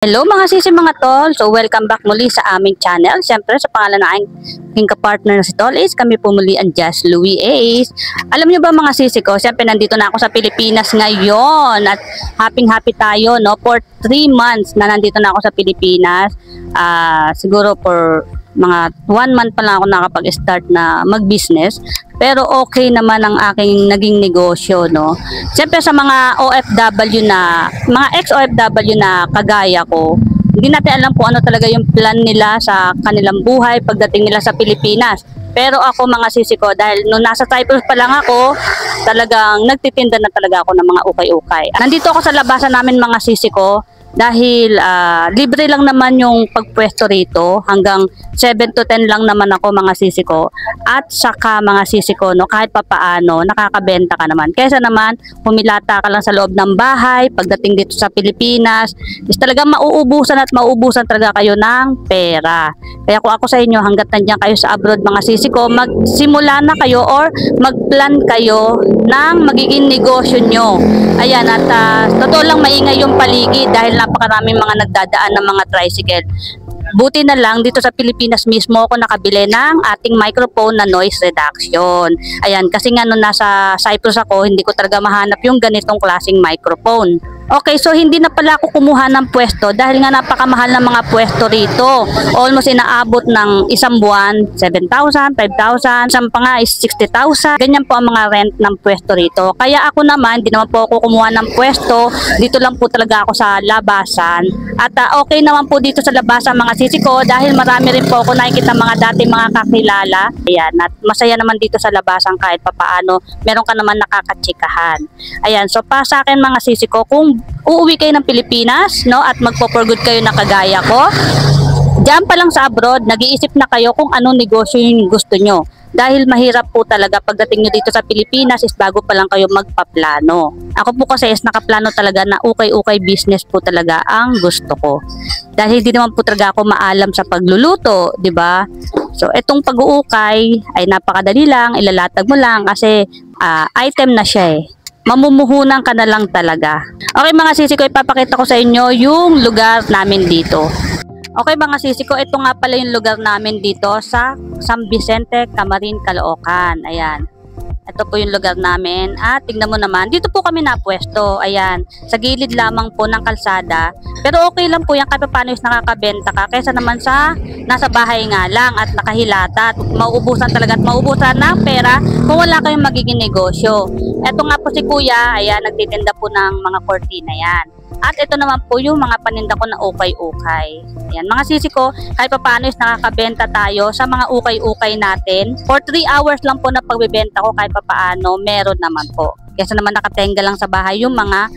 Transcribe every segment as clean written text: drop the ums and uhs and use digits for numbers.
Hello mga sisi mga tol, so welcome back muli sa aming channel. Siyempre sa pangalan ng aking kapartner na si Tol Ace, kami po muli ang Just Louie Ace. Alam niyo ba mga sisi ko, siyempre nandito na ako sa Pilipinas ngayon at happy tayo no for 3 months na nandito na ako sa Pilipinas. Siguro for mga 1 month pa lang ako nakapag-start na mag-business. Pero okay naman ang aking naging negosyo, no? Siyempre sa mga OFW na, mga ex-OFW na kagaya ko, hindi natin alam kung ano talaga yung plan nila sa kanilang buhay pagdating nila sa Pilipinas. Pero ako mga sisi ko, dahil nung nasa Cyprus pa lang ako, talagang nagtitinda na talaga ako ng mga ukay-ukay. Nandito ako sa labasan namin mga sisi ko, dahil libre lang naman yung pagpwesto rito, hanggang 7 to 10 lang naman ako mga sisi ko, at saka mga sisi ko no, kahit papaano nakakabenta ka naman kaysa naman humilata ka lang sa loob ng bahay. Pagdating dito sa Pilipinas is talagang mauubusan at mauubusan talaga kayo ng pera. Kaya kung ako sa inyo, hanggat nandiyan kayo sa abroad mga sisi ko, magsimula na kayo or magplan kayo ng magiging negosyo nyo. Ayan, at totoo lang maingay yung paligid dahil napakaraming mga nagdadaan ng mga tricycle. Buti na lang dito sa Pilipinas mismo ako nakabili ng ating microphone na noise reduction. Ayan, kasi nga nung nasa Cyprus ako, hindi ko talaga mahanap yung ganitong klaseng microphone. Okay, so hindi na pala ako kumuha ng pwesto dahil nga napakamahal ng mga pwesto rito. Almost inaabot ng isang buwan, 7,000, 5,000, isang pa nga is 60,000. Ganyan po ang mga rent ng pwesto rito. Kaya ako naman, di naman po ako kumuha ng pwesto. Dito lang po talaga ako sa labasan. At okay naman po dito sa labasan mga sisi ko dahil marami rin po ako nakikita mga dati mga kakilala. Ayan, at masaya naman dito sa labasan kahit papaano. Meron ka naman nakakatsikahan. Ayan, so pa sa akin mga sisi ko, kung uuwi kayo ng Pilipinas, no, at magpo-for good kayo na kagaya ko, diyan pa lang sa abroad, nag-iisip na kayo kung anong negosyo yung gusto nyo. Dahil mahirap po talaga pagdating nyo dito sa Pilipinas is bago pa lang kayo magpaplano. Ako po kasi is nakaplano talaga na ukay-ukay business po talaga ang gusto ko. Dahil hindi naman po talaga ako maalam sa pagluluto, di ba? So, itong pag-uukay ay napakadali lang, ilalatag mo lang kasi item na siya eh. Mamumuhunan ka na lang talaga. Okay mga sisi ko, ipapakita ko sa inyo yung lugar namin dito. Okay mga sisi ko, ito nga pala yung lugar namin dito sa San Vicente, Camarin, Caloocan. Ayan. Ito po yung lugar namin. At tignan mo naman, dito po kami napwesto. Ayan, sa gilid lamang po ng kalsada. Pero okay lang po yan kahit paano is nakakabenta ka. Kaysa naman sa nasa bahay nga lang at nakahilata. At mauubusan talaga at mauubusan ng pera kung wala kayong magiging negosyo. Ito nga po si Kuya, ayan, nagtitinda po ng mga kortina yan. At ito naman po yung mga paninda ko na ukay-ukay. Ayan, mga sisi ko, kahit paano is nakakabenta tayo sa mga ukay-ukay natin. For 3 hours lang po na pagbebenta ko kahit paano, meron naman po. Kesa naman nakatenga lang sa bahay yung mga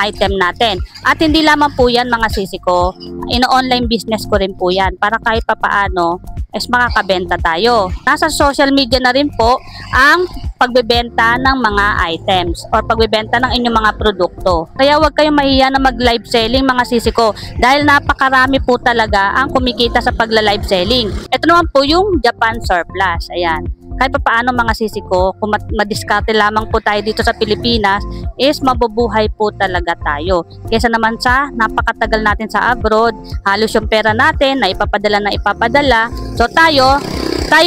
item natin. At hindi lamang po yan mga sisi ko, ino-online business ko rin po yan para kahit paano is makakabenta tayo. Nasa social media na rin po ang pagbebenta ng mga items or pagbebenta ng inyong mga produkto. Kaya huwag kayong mahiya na mag-live selling mga sisi ko dahil napakarami po talaga ang kumikita sa pagla-live selling. Ito naman po yung Japan surplus. Ayan. Kahit pa paano mga sisi ko, kung madiskarte lamang po tayo dito sa Pilipinas, is mabubuhay po talaga tayo. Kesa naman sa napakatagal natin sa abroad, halos yung pera natin na ipapadala. So tayo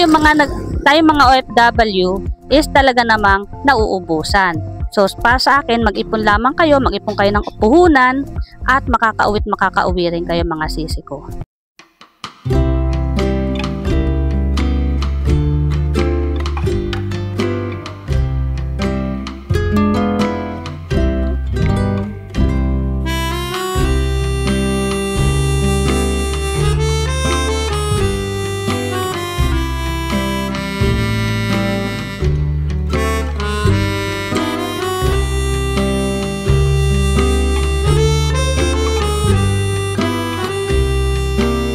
mga OFW is talaga namang nauubusan. So para sa akin, mag-ipon lamang kayo, mag-ipon kayo ng puhunan at makakauwi rin kayo mga sisi ko.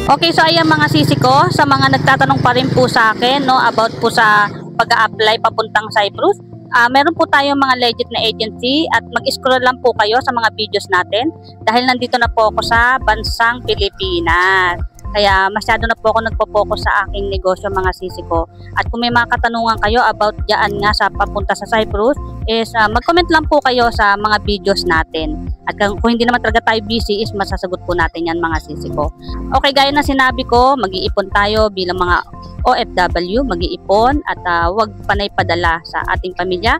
Okay, so ayan mga sisi ko, sa mga nagtatanong pa rin po sa akin no, about po sa pag-a-apply papuntang Cyprus. Meron po tayong mga legit na agency at mag-scroll lang po kayo sa mga videos natin dahil nandito na po ako sa bansang Pilipinas. Kaya masyado na po ako nagpo-focus sa aking negosyo mga sisi ko. At kung may mga katanungan kayo about diyan nga sa papunta sa Cyprus, is mag-comment lang po kayo sa mga videos natin. At kung hindi naman talaga tayo busy, is masasagot po natin yan mga sisi ko. Okay, gaya na sinabi ko, mag-iipon tayo bilang mga OFW, mag-iipon at wag panay padala sa ating pamilya.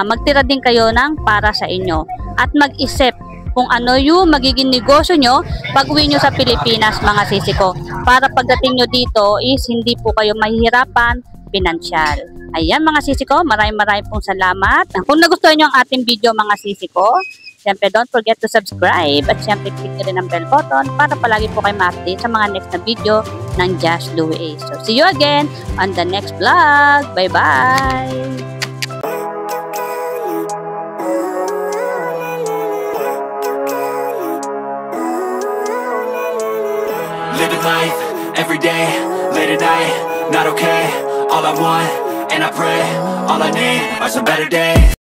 Magtira din kayo ng para sa inyo at mag-isip kung ano yung magiging negosyo nyo pag uwi nyo sa Pilipinas mga sisi ko. Para pagdating nyo dito is hindi po kayo mahihirapan pinansyal. Ayan mga sisi ko, maraming pong salamat. Kung nagustuhan nyo ang ating video mga sisi ko, siyempre don't forget to subscribe at siyempre click nyo rin ang bell button para palagi po kayo ma-update sa mga next na video ng Just Louie Ace. So see you again on the next vlog. Bye-bye! Living life, everyday, late at night, not okay. All I want, and I pray, all I need are some better days.